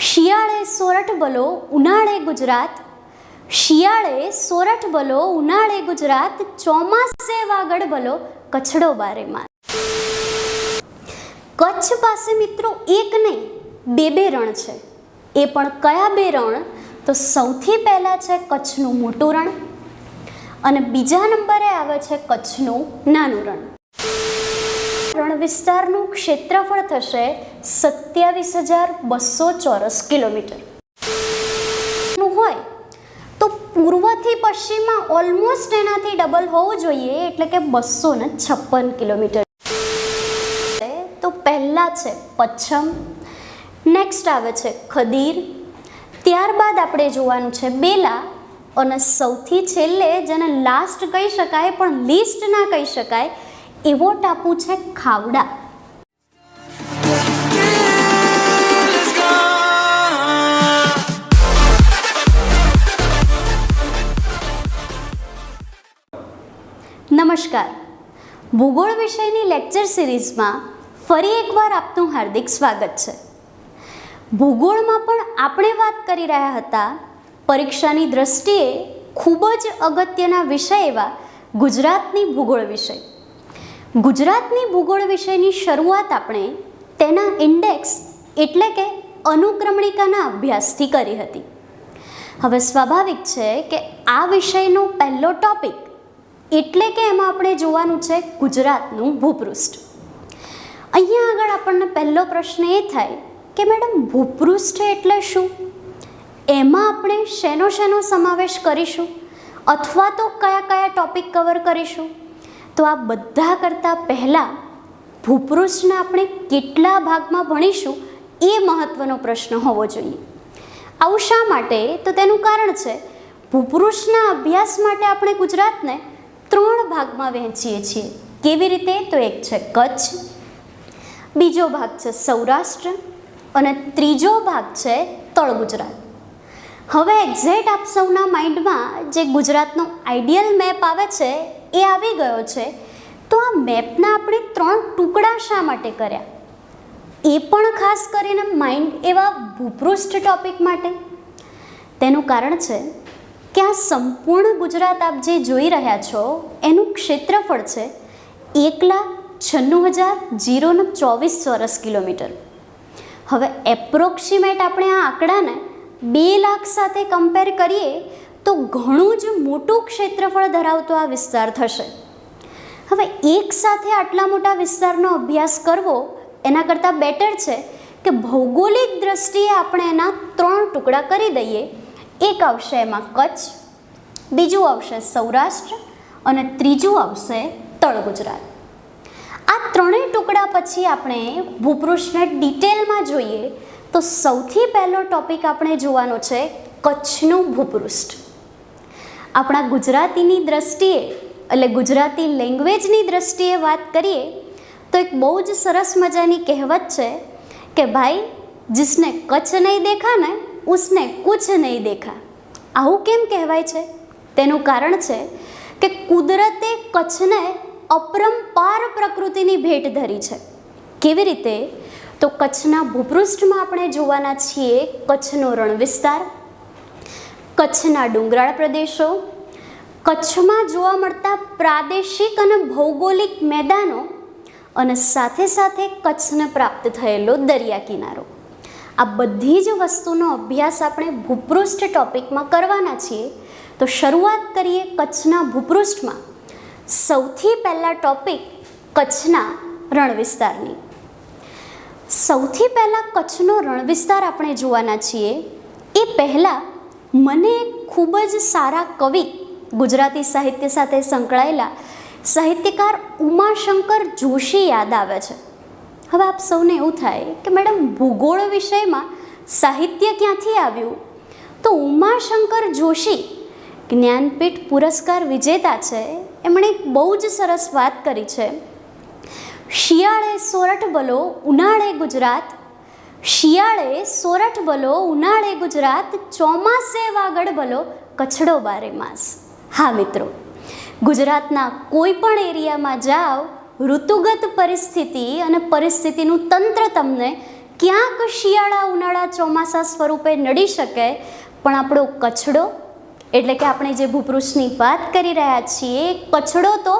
શિયાળે સોરઠ બલો ઉનાળે ગુજરાત, શિયાળે સોરઠ બલો ઉનાળે ગુજરાત, ચોમાસે વાગડ બલો કચ્છડો બારે માસ. કચ્છ પાસે મિત્રો એક નહીં બે રણ છે. એ પણ કયા બે રણ? તો સૌથી પહેલાં છે કચ્છનું મોટું રણ અને બીજા નંબરે આવે છે કચ્છનું નાનું રણ. રણ વિસ્તારનું ક્ષેત્રફળ થશે 27,200 ચોરસ કિલોમીટર. હોય તો પૂર્વથી પશ્ચિમમાં ઓલમોસ્ટ એનાથી ડબલ હોવું જોઈએ, એટલે કે 256 કિલોમીટર. તો પહેલા છે પચ્છમ, નેક્સ્ટ આવે છે ખદીર, ત્યારબાદ આપણે જોવાનું છે બેલા અને સૌથી છેલ્લે, જેને લાસ્ટ કહી શકાય પણ લિસ્ટ ના કહી શકાય એવો ટાપુ છે ખાવડા. નમસ્કાર, ભૂગોળ વિષયની લેક્ચર સિરીઝમાં ફરી એકવાર આપનું હાર્દિક સ્વાગત છે. ભૂગોળમાં પણ આપણે વાત કરી રહ્યા હતા પરીક્ષાની દ્રષ્ટિએ ખૂબ જ અગત્યના વિષય એવા ગુજરાતની ભૂગોળ વિષય. ગુજરાતની ભૂગોળ વિષયની શરૂઆત આપણે તેના ઇન્ડેક્સ એટલે કે અનુક્રમણિકાના અભ્યાસથી કરી હતી. હવે સ્વાભાવિક છે કે આ વિષયનો પહેલો ટોપિક એટલે કે એમાં આપણે જોવાનું છે ગુજરાતનું ભૂપૃષ્ઠ. અહીંયા આગળ આપણને પહેલો પ્રશ્ન એ થાય કે મેડમ ભૂપૃષ્ઠ એટલે શું? એમાં આપણે શેનો સમાવેશ કરીશું અથવા તો કયા કયા ટોપિક કવર કરીશું? તો આ બધા કરતાં પહેલાં ભૂપૃષ્ઠના આપણે કેટલા ભાગમાં ભણીશું એ મહત્ત્વનો પ્રશ્ન હોવો જોઈએ. આવું શા માટે? તો તેનું કારણ છે ભૂપૃષ્ઠના અભ્યાસ માટે આપણે ગુજરાતને 3 ભાગમાં વહેંચીએ છીએ. કેવી રીતે? તો એક છે કચ્છ, બીજો ભાગ છે સૌરાષ્ટ્ર અને ત્રીજો ભાગ છે તળ ગુજરાત. હવે એક્ઝેક્ટ આપ સૌના માઇન્ડમાં જે ગુજરાતનો આઈડિયલ મેપ આવે છે એ આવી ગયો છે. તો આ મેપના આપણે 3 ટુકડા શા માટે કર્યા? એ પણ ખાસ કરીને માઇન્ડ એવા ભૂપૃષ્ઠ ટોપિક માટે. તેનું કારણ છે કે આ સંપૂર્ણ ગુજરાત આપ જે જોઈ રહ્યા છો એનું ક્ષેત્રફળ છે 1,96,024 ચોરસ કિલોમીટર. હવે એપ્રોક્સિમેટ આપણે આ આંકડાને 2 લાખ સાથે કમ્પેર કરીએ તો ઘણું જ મોટું ક્ષેત્રફળ ધરાવતો આ વિસ્તાર થશે. હવે એક સાથે આટલા મોટા વિસ્તારનો અભ્યાસ કરવો એના કરતાં બેટર છે કે ભૌગોલિક દ્રષ્ટિએ આપણે એના 3 ટુકડા કરી દઈએ. એક આવશે એમાં કચ્છ, બીજું આવશે સૌરાષ્ટ્ર અને ત્રીજું આવશે તળ ગુજરાત. આ 3 ટુકડા પછી આપણે ભૂપૃષ્ઠને ડિટેલમાં જોઈએ તો સૌથી પહેલો ટોપિક આપણે જોવાનો છે કચ્છનું ભૂપૃષ્ઠ. આપણા ગુજરાતીની દ્રષ્ટિએ એટલે ગુજરાતી લેંગ્વેજની દ્રષ્ટિએ વાત કરીએ તો એક બહુ જ સરસ મજાની કહેવત છે કે ભાઈ જિસને કચ્છ નહીં દેખા ને ઉસને કુછ નહીં દેખા. આવું કેમ કહેવાય છે? તેનું કારણ છે કે કુદરતે કચ્છને અપરંપાર પ્રકૃતિની ભેટ ધરી છે. કેવી રીતે? તો કચ્છના ભૂપૃષ્ઠમાં આપણે જોવાના છીએ કચ્છનો રણ વિસ્તાર, કચ્છના ડુંગરાળ પ્રદેશો, કચ્છમાં જોવા મળતા પ્રાદેશિક અને ભૌગોલિક મેદાનો અને સાથે સાથે કચ્છને પ્રાપ્ત થયેલો દરિયા કિનારો. આ બધી જ વસ્તુનો અભ્યાસ આપણે ભૂપૃષ્ઠ ટોપિકમાં કરવાના છીએ. તો શરૂઆત કરીએ કચ્છના ભૂપૃષ્ઠમાં. સૌથી પહેલા ટોપિક કચ્છના રણ વિસ્તારની. સૌથી પહેલાં કચ્છનો રણ વિસ્તાર આપણે જોવાના છીએ. એ પહેલાં મને એક ખૂબ જ સારા કવિ, ગુજરાતી સાહિત્ય સાથે સંકળાયેલા સાહિત્યકાર ઉમાશંકર જોશી યાદ આવે છે. હવે આપ સૌને એવું થાય કે મેડમ ભૂગોળ વિષયમાં સાહિત્ય ક્યાંથી આવ્યું? તો ઉમાશંકર જોશી જ્ઞાનપીઠ પુરસ્કાર વિજેતા છે. એમણે એક બહુ જ સરસ વાત કરી છે. શિયાળે સોરઠ બલો ઉનાળે ગુજરાત, શિયાળે સોરઠ બલો ઉનાળે ગુજરાત, ચોમાસે વાગડ બલો કચ્છડો બારે માસ. હા મિત્રો, ગુજરાતના કોઈ પણ એરિયામાં જાઓ, ઋતુગત પરિસ્થિતિ અને પરિસ્થિતિનું તંત્ર તમને ક્યાંક શિયાળા ઉનાળા ચોમાસા સ્વરૂપે નડી શકે, પણ આપણો કચ્છડો એટલે કે આપણે જે ભૂપૃષ્ઠની વાત કરી રહ્યા છીએ, કચ્છડો તો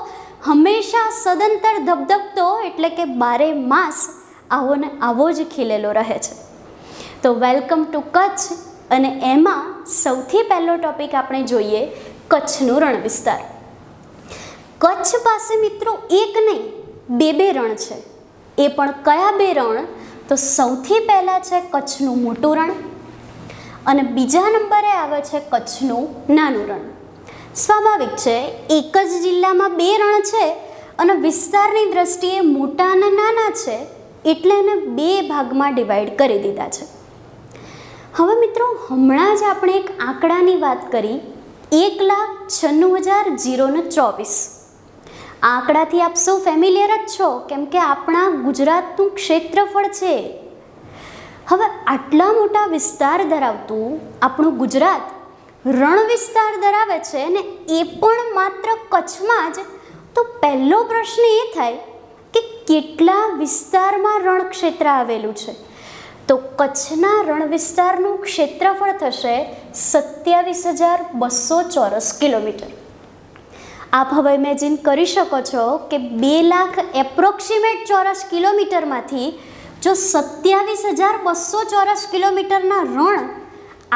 હંમેશા સદંતર ધબધબતો એટલે કે બારે માસ આવો ને આવો જ ખીલેલો રહે છે. તો વેલકમ ટુ કચ્છ, અને એમાં સૌથી પહેલો ટોપિક આપણે જોઈએ કચ્છનું રણ વિસ્તાર. કચ્છ પાસે મિત્રો એક નહીં બે રણ છે. એ પણ કયા બે રણ? તો સૌથી પહેલાં છે કચ્છનું મોટું રણ અને બીજા નંબરે આવે છે કચ્છનું નાનું રણ. સ્વાભાવિક છે, એક જ જિલ્લામાં બે રણ છે અને વિસ્તારની દ્રષ્ટિએ મોટા અને નાના છે, એટલે એને બે ભાગમાં ડિવાઈડ કરી દીધા છે. હવે મિત્રો, હમણાં જ આપણે એક આંકડાની વાત કરી, 1,96,024. આ આંકડાથી આપ સૌ ફેમિલિયર જ છો, કેમ કે આપણા ગુજરાતનું ક્ષેત્રફળ છે. હવે આટલા મોટા વિસ્તાર ધરાવતું આપણું ગુજરાત રણ વિસ્તાર ધરાવે છે ને એ પણ માત્ર કચ્છમાં જ. તો પહેલો પ્રશ્ન એ થાય કે કેટલા વિસ્તારમાં રણ ક્ષેત્ર આવેલું છે? તો કચ્છના રણ વિસ્તારનું ક્ષેત્રફળ થશે 27,200 ચોરસ કિલોમીટર. આપ હવે ઇમેજિન કરી શકો છો કે 2 લાખ એપ્રોક્સિમેટ ચોરસ કિલોમીટરમાંથી જો 27,200 ચોરસ કિલોમીટરના રણ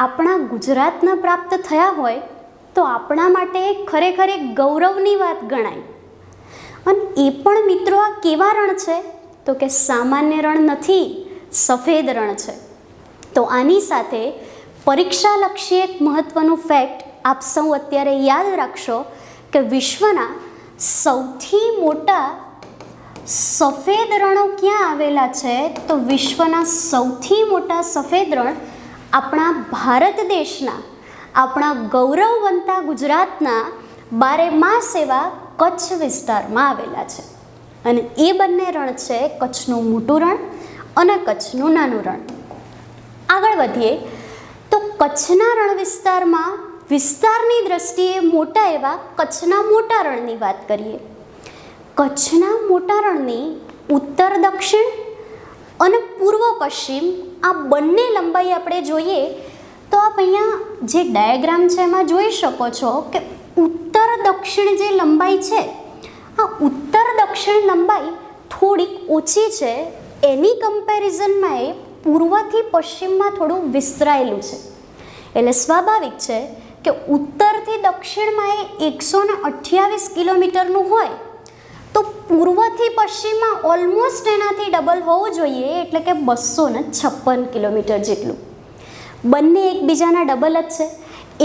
આપણા ગુજરાતના પ્રાપ્ત થયા હોય તો આપણા માટે ખરેખર એક ગૌરવની વાત ગણાય. અને એ પણ મિત્રો, આ કેવા રણ છે? તો કે સામાન્ય રણ નથી, સફેદ રણ છે. તો આની સાથે પરીક્ષાલક્ષી એક મહત્વનું ફેક્ટ આપ સૌ અત્યારે યાદ રાખશો કે વિશ્વના સૌથી મોટા સફેદ રણો ક્યાં આવેલા છે? તો વિશ્વના સૌથી મોટા સફેદ રણ આપણા ભારત દેશના, આપણા ગૌરવવંતા ગુજરાતના બારેમાસ એવા કચ્છ વિસ્તારમાં આવેલા છે. અને એ બંને રણ છે કચ્છનું મોટું રણ અને કચ્છનું નાનું રણ. આગળ વધીએ તો કચ્છના રણ વિસ્તારમાં વિસ્તારની દ્રષ્ટિએ મોટા એવા કચ્છના મોટા રણની વાત કરીએ. કચ્છના મોટા રણની ઉત્તર દક્ષિણ અને પૂર્વ પશ્ચિમ આ બંને લંબાઈ આપણે જોઈએ તો આપ અહીંયા જે ડાયાગ્રામ છે એમાં જોઈ શકો છો કે ઉત્તર દક્ષિણ જે લંબાઈ છે, આ ઉત્તર દક્ષિણ લંબાઈ થોડીક ઓછી છે. એની કમ્પેરિઝનમાં એ પૂર્વથી પશ્ચિમમાં થોડું વિસ્તરાયેલું છે. એટલે સ્વાભાવિક છે કે ઉત્તરથી દક્ષિણમાં એ 128 કિલોમીટરનું હોય તો પૂર્વથી પશ્ચિમમાં ઓલમોસ્ટ એનાથી ડબલ હોવું જોઈએ, એટલે કે 256 કિલોમીટર જેટલું. બંને એકબીજાના ડબલ જ છે.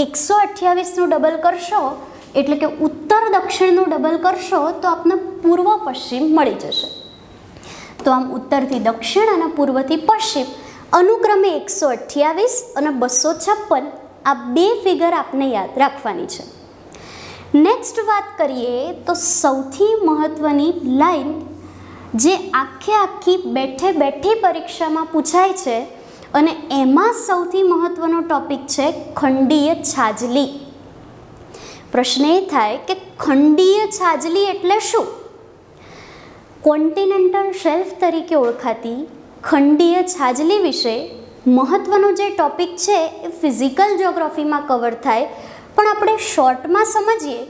128નું ડબલ કરશો એટલે કે ઉત્તર દક્ષિણનું ડબલ કરશો તો આપને પૂર્વ પશ્ચિમ મળી જશે. તો આમ ઉત્તરથી દક્ષિણ અને પૂર્વથી પશ્ચિમ અનુક્રમે 128 અને 256 આ બે ફિગર આપને યાદ રાખવાની છે. નેક્સ્ટ વાત કરીએ તો સૌથી મહત્ત્વની લાઈન જે આખી બેઠી પરીક્ષામાં પૂછાય છે અને એમાં સૌથી મહત્ત્વનો ટોપિક છે ખંડીય છાજલી. પ્રશ્ન એ થાય કે ખંડીય છાજલી એટલે શું? કોન્ટિનેન્ટલ શેલ્ફ તરીકે ઓળખાતી ખંડીય છાજલી વિશે મહત્ત્વનો જે ટોપિક છે એ ફિઝિકલ જ્યોગ્રાફીમાં કવર થાય, પણ આપણે શોર્ટમાં સમજીએ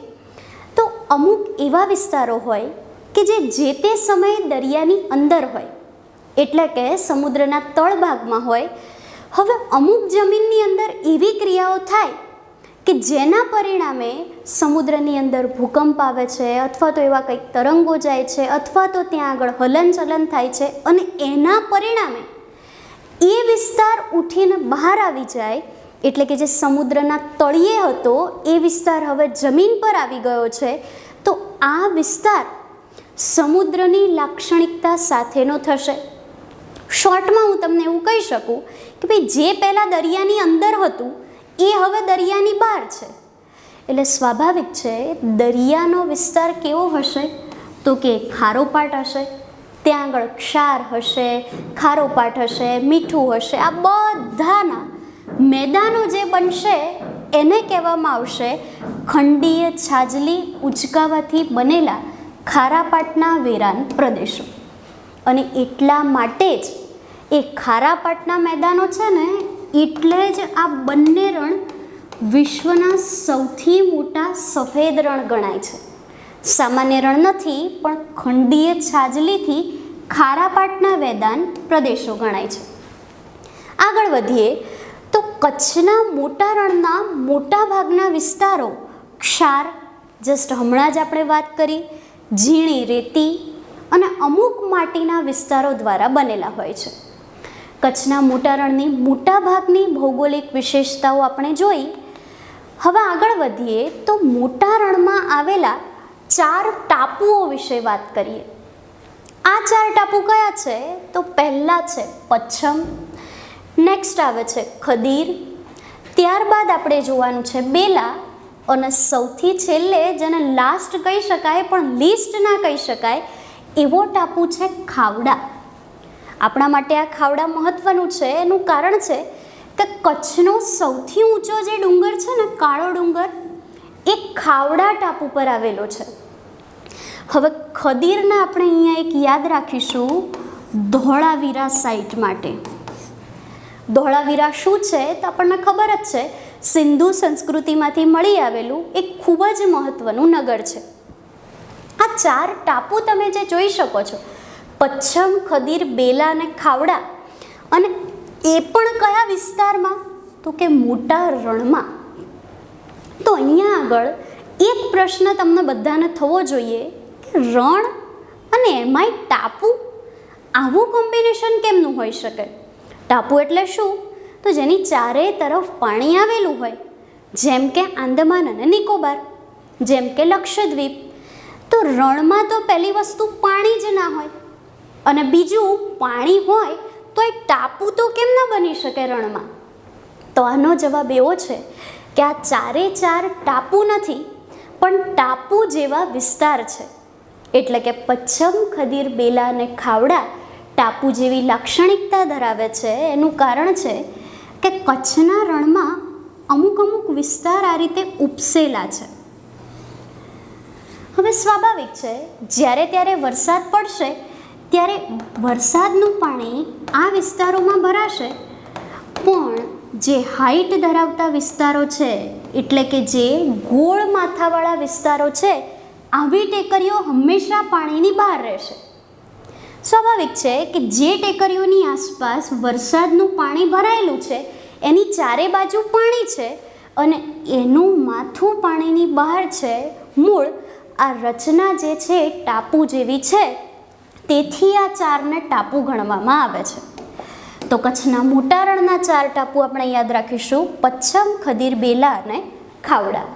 તો અમુક એવા વિસ્તારો હોય કે જે તે સમયે દરિયાની અંદર હોય, એટલે કે સમુદ્રના તળભાગમાં હોય. હવે અમુક જમીનની અંદર એવી ક્રિયાઓ થાય કે જેના પરિણામે સમુદ્રની અંદર ભૂકંપ આવે છે, અથવા તો એવા કંઈક તરંગો જાય છે, અથવા તો ત્યાં આગળ હલનચલન થાય છે અને એના પરિણામે એ વિસ્તાર ઉઠીને બહાર આવી જાય. એટલે કે જે સમુદ્રના તળિયે હતો એ વિસ્તાર હવે જમીન પર આવી ગયો છે. તો આ વિસ્તાર સમુદ્રની લાક્ષણિકતા સાથેનો થશે. શોર્ટમાં હું તમને એવું કહી શકું કે ભાઈ જે પહેલાં દરિયાની અંદર હતું એ હવે દરિયાની બહાર છે. એટલે સ્વાભાવિક છે દરિયાનો વિસ્તાર કેવો હશે? તો કે ખારોપાટ હશે. ત્યાં આગળ ક્ષાર હશે, ખારોપાટ હશે, મીઠું હશે. આ બધાના મેદાનો જે બનશે એને કહેવામાં આવશે ખંડીય છાજલી ઉચકાવાથી બનેલા ખારાપાટના વેરાન પ્રદેશો. અને એટલા માટે જ એ ખારાપાટના મેદાનો છે ને, એટલે જ આ બંને રણ વિશ્વના સૌથી મોટા સફેદ રણ ગણાય છે. સામાન્ય રણ નથી, પણ ખંડીય છાજલીથી ખારાપાટના મેદાન પ્રદેશો ગણાય છે. આગળ વધીએ તો કચ્છના મોટા રણના મોટા ભાગના વિસ્તારો ક્ષાર, જસ્ટ હમણાં જ આપણે વાત કરી, ઝીણી રેતી અને અમુક માટીના વિસ્તારો દ્વારા બનેલા હોય છે. કચ્છના મોટા રણની મોટા ભાગની ભૌગોલિક વિશેષતાઓ આપણે જોઈ. હવે આગળ વધીએ તો મોટા રણમાં આવેલા 4 ટાપુઓ વિશે વાત કરીએ. આ 4 ટાપુ કયા છે? તો પહેલા છે પચ્છમ, નેક્સ્ટ આવે છે ખદીર, ત્યારબાદ આપણે જોવાનું છે બેલા, અને સૌથી છેલ્લે, જેને લાસ્ટ કહી શકાય પણ લિસ્ટ ના કહી શકાય એવો ટાપુ છે ખાવડા. આપણા માટે આ ખાવડા મહત્વનું છે. એનું કારણ છે કે કચ્છનો સૌથી ઊંચો જે ડુંગર છે ને, કાળો ડુંગર, એ ખાવડા ટાપુ પર આવેલો છે. હવે ખદીરના આપણે અહીંયા એક યાદ રાખીશું ધોળાવીરા સાઇટ માટે. ધોળાવીરા શું છે તો આપણને ખબર જ છે, સિંધુ સંસ્કૃતિમાંથી મળી આવેલું એક ખૂબ જ મહત્વનું નગર છે. આ 4 ટાપુ તમે જે જોઈ શકો છો, પચ્છમ, ખદીર, બેલા અને ખાવડા, અને એ પણ કયા વિસ્તારમાં? તો કે મોટા રણમાં. તો અહીંયા આગળ એક પ્રશ્ન તમને બધાને થવો જોઈએ કે રણ અને એમાંય ટાપુ, આવું કોમ્બિનેશન કેમનું હોઈ શકે? ટાપુ એટલે શું? તો જેની ચારે તરફ પાણી આવેલું હોય, જેમ કે આંદામાન અને નિકોબાર, જેમ કે લક્ષદ્વીપ. તો રણમાં તો પહેલી વસ્તુ પાણી જ ના હોય, અને બીજું પાણી હોય તો એ ટાપુ તો કેમ ના બની શકે રણમાં? તો આનો જવાબ એવો છે કે આ 4 ટાપુ નથી, પણ ટાપુ જેવા વિસ્તાર છે. એટલે કે પચ્છમ, ખદીર, બેલા અને ખાવડા ટાપુ જેવી લાક્ષણિકતા ધરાવે છે. એનું કારણ છે કે કચ્છના રણમાં અમુક વિસ્તાર આ રીતે ઉપસેલા છે. હવે સ્વાભાવિક છે, જ્યારે ત્યારે વરસાદ પડશે ત્યારે વરસાદનું પાણી આ વિસ્તારોમાં ભરાશે, પણ જે હાઈટ ધરાવતા વિસ્તારો છે, એટલે કે જે ગોળ માથાવાળા વિસ્તારો છે, આવી ટેકરીઓ હંમેશા પાણીની બહાર રહેશે. સ્વાભાવિક છે કે જે ટેકરીઓની આસપાસ વરસાદનું પાણી ભરાયેલું છે, એની ચારે બાજુ પાણી છે અને એનું માથું પાણીની બહાર છે. મૂળ આ રચના જે છે ટાપુ જેવી છે, તેથી આ 4ને ટાપુ ગણવામાં આવે છે. તો કચ્છના મોટા રણના 4 ટાપુ આપણે યાદ રાખીશું: પચ્છમ, ખદીર, બેલા અને ખાવડા.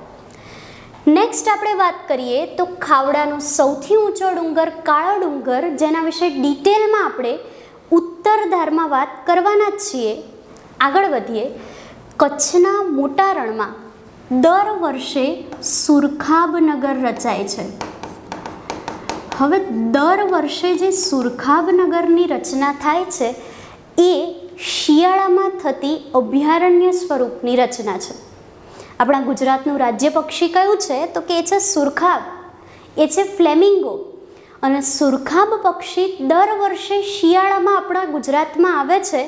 નેક્સ્ટ આપણે વાત કરીએ તો ખાવડાનો સૌથી ઊંચો ડુંગર કાળો ડુંગર, જેના વિશે ડિટેલમાં આપણે ઉત્તર ધારમાં વાત કરવાના જ છીએ. આગળ વધીએ. કચ્છના મોટા રણમાં દર વર્ષે સુરખાબનગર રચાય છે. હવે દર વર્ષે જે સુરખાબનગરની રચના થાય છે એ શિયાળામાં થતી અભયારણ્ય સ્વરૂપની રચના છે. આપણા ગુજરાતનું રાજ્ય પક્ષી કયું છે? તો કે એ છે સુરખાબ, એ છે ફ્લેમિંગો. અને સુરખાબ પક્ષી દર વર્ષે શિયાળામાં આપણા ગુજરાતમાં આવે છે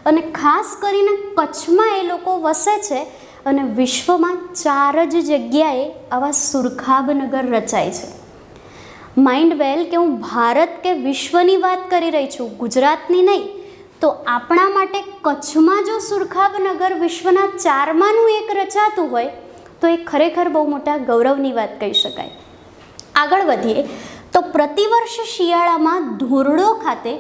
અને ખાસ કરીને કચ્છમાં એ લોકો વસે છે. અને વિશ્વમાં 4 જ જગ્યાએ આવા સુરખાબનગર રચાય છે. માઇન્ડ વેલ કે હું ભારત કે વિશ્વની વાત કરી રહી છું, ગુજરાતની નહીં. તો આપણા માટે કચ્છમાં જો સુરખાબનગર વિશ્વના 4માનું એક રચાતું હોય તો એ ખરેખર બહુ મોટા ગૌરવની વાત કહી શકાય. આગળ વધીએ તો પ્રતિવર્ષ શિયાળામાં ધોરડો ખાતે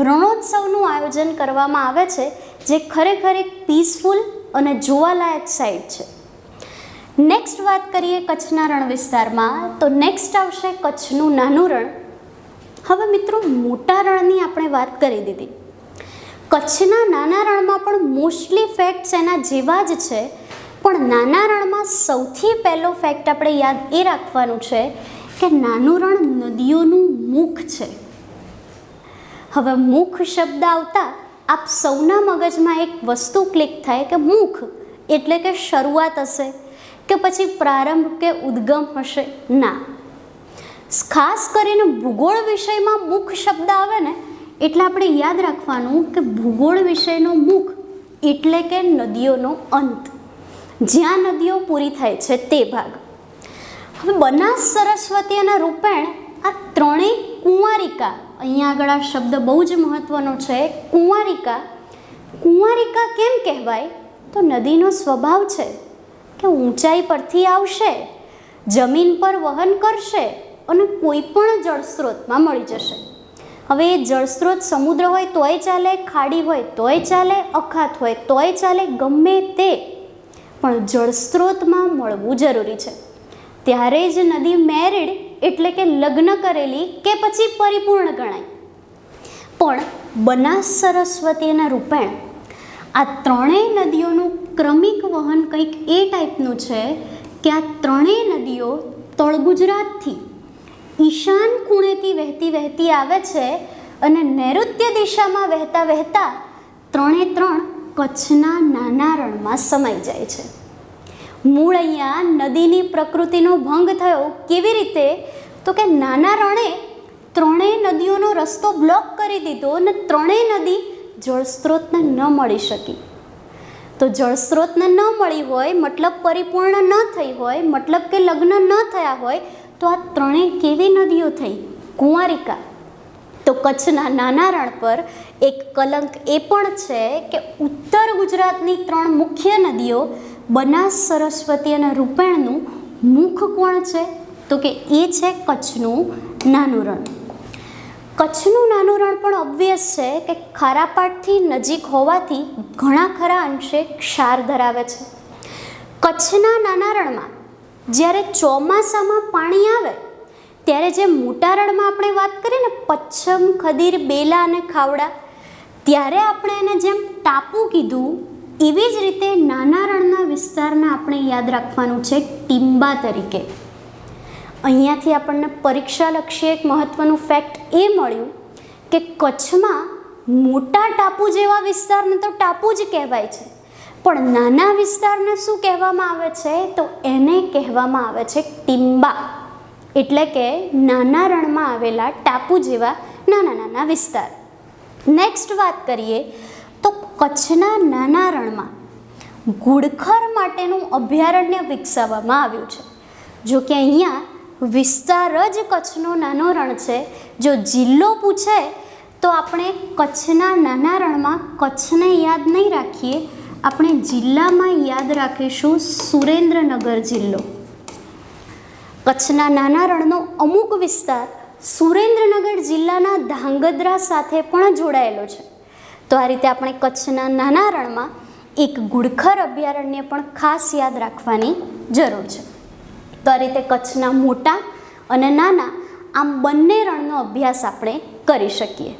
રણોત્સવનું આયોજન કરવામાં આવે છે, જે ખરેખર એક પીસફુલ અને જોવાલાયક સાઇટ છે. નેક્સ્ટ વાત કરીએ કચ્છના રણ વિસ્તારમાં, તો નેક્સ્ટ આવશે કચ્છનું નાનું રણ. હવે મિત્રો, મોટા રણની આપણે વાત કરી દીધી. કચ્છના નાના રણમાં પણ મોસ્ટલી ફેક્ટ્સ એના જેવા જ છે, પણ નાના રણમાં સૌથી પહેલો ફેક્ટ આપણે યાદ એ રાખવાનું છે કે નાનું રણ નદીઓનું મુખ છે. હવે મુખ શબ્દ આવતા આપ સૌના મગજમાં એક વસ્તુ ક્લિક થાય કે મુખ એટલે કે શરૂઆત હશે કે પછી પ્રારંભ કે ઉદ્ગમ હશે? ના. ખાસ કરીને ભૂગોળ વિષયમાં મુખ શબ્દ આવે ને એટલે આપણે યાદ રાખવાનું કે ભૂગોળ વિષયનો મુખ એટલે કે નદીઓનો અંત, જ્યાં નદીઓ પૂરી થાય છે તે ભાગ. હવે બનાસ, સરસ્વતી અને રૂપેણ આ ત્રણેય કુંવારિકા, અહીંયા આગળ આ શબ્દ બહુ જ મહત્વનો છે, કુંવારિકા. કુંવારિકા કેમ કહેવાય? તો નદીનો સ્વભાવ છે કે ઊંચાઈ પરથી આવશે, જમીન પર વહન કરશે અને કોઈ પણ જળસ્ત્રોતમાં મળી જશે. હવે એ જળસ્ત્રોત સમુદ્ર હોય તોય ચાલે, ખાડી હોય તોય ચાલે, અખાત હોય તોય ચાલે, ગમે તે, પણ જળસ્ત્રોતમાં મળવું જરૂરી છે. ત્યારે જ નદી મેરિડ એટલે કે લગ્ન કરેલી કે પછી પરિપૂર્ણ ગણાય. પણ બનાસ, સરસ્વતી અને રૂપેણ આ ત્રણેય નદીઓનું ક્રમિક વહન કંઈક એ ટાઈપનું છે કે આ ત્રણેય નદીઓ તળ ગુજરાતથી ઈશાન ખૂણેથી વહેતી વહેતી આવે છે અને નૈઋત્ય દિશામાં વહેતા વહેતા ત્રણે ત્રણ કચ્છના નાના રણમાં સમાઈ જાય છે. મૂળ અહીંયા નદીની પ્રકૃતિનો ભંગ થયો. કેવી રીતે? તો કે નાના રણે ત્રણેય નદીઓનો રસ્તો બ્લોક કરી દીધો અને ત્રણેય નદી જળસ્ત્રોતને ન મળી શકી. તો જળસ્ત્રોતને ન મળી હોય મતલબ પરિપૂર્ણ ન થઈ હોય, મતલબ કે લગ્ન ન થયા હોય, તો આ ત્રણેય કેવી નદીઓ થઈ? કુંવારિકા. તો કચ્છના નાના રણ પર એક કલંક એ પણ છે કે ઉત્તર ગુજરાતની ત્રણ મુખ્ય નદીઓ બનાસ, સરસ્વતી અને રૂપેણનું મુખ કોણ છે? તો કે એ છે કચ્છનું નાનું રણ. કચ્છનું નાનું રણ પણ ઓબ્વિયસ છે કે ખારાપાટથી નજીક હોવાથી ઘણા ખરા અંશે ક્ષાર ધરાવે છે. કચ્છના નાના રણમાં જ્યારે ચોમાસામાં પાણી આવે ત્યારે જે મોટા રણમાં આપણે વાત કરીએ ને પચ્છમ, ખદીર, બેલા અને ખાવડા, ત્યારે આપણે એને જેમ ટાપુ કીધું એવી જ રીતે નાના રણના વિસ્તારને આપણે યાદ રાખવાનું છે ટીંબા તરીકે. અહીંયાથી આપણને પરીક્ષાલક્ષી એક મહત્ત્વનું ફેક્ટ એ મળ્યું કે કચ્છમાં મોટા ટાપુ જેવા વિસ્તારને તો ટાપુ જ કહેવાય છે, પણ નાના વિસ્તારને શું કહેવામાં આવે છે? તો એને કહેવામાં આવે છે ટીંબા, એટલે કે નાના રણમાં આવેલા ટાપુ જેવા નાના નાના વિસ્તાર. નેક્સ્ટ વાત કરીએ તો કચ્છના નાના રણમાં ઘુડખર માટેનું અભયારણ્ય વિકસાવવામાં આવ્યું છે. જો કે અહીંયા વિસ્તાર જ કચ્છનો નાનો રણ છે. જો જિલ્લો પૂછે તો આપણે કચ્છના નાના રણમાં કચ્છને યાદ નહીં રાખીએ, આપણે જિલ્લામાં યાદ રાખીશું સુરેન્દ્રનગર જિલ્લો. કચ્છના નાના રણનો અમુક વિસ્તાર સુરેન્દ્રનગર જિલ્લાના ધાંગધ્રા સાથે પણ જોડાયેલો છે. તો આ રીતે આપણે કચ્છના નાના રણમાં એક ઘુડખર અભયારણ્ય પણ ખાસ યાદ રાખવાની જરૂર છે. તો આ રીતે કચ્છના મોટા અને નાના આમ બંને રણનો અભ્યાસ આપણે કરી શકીએ.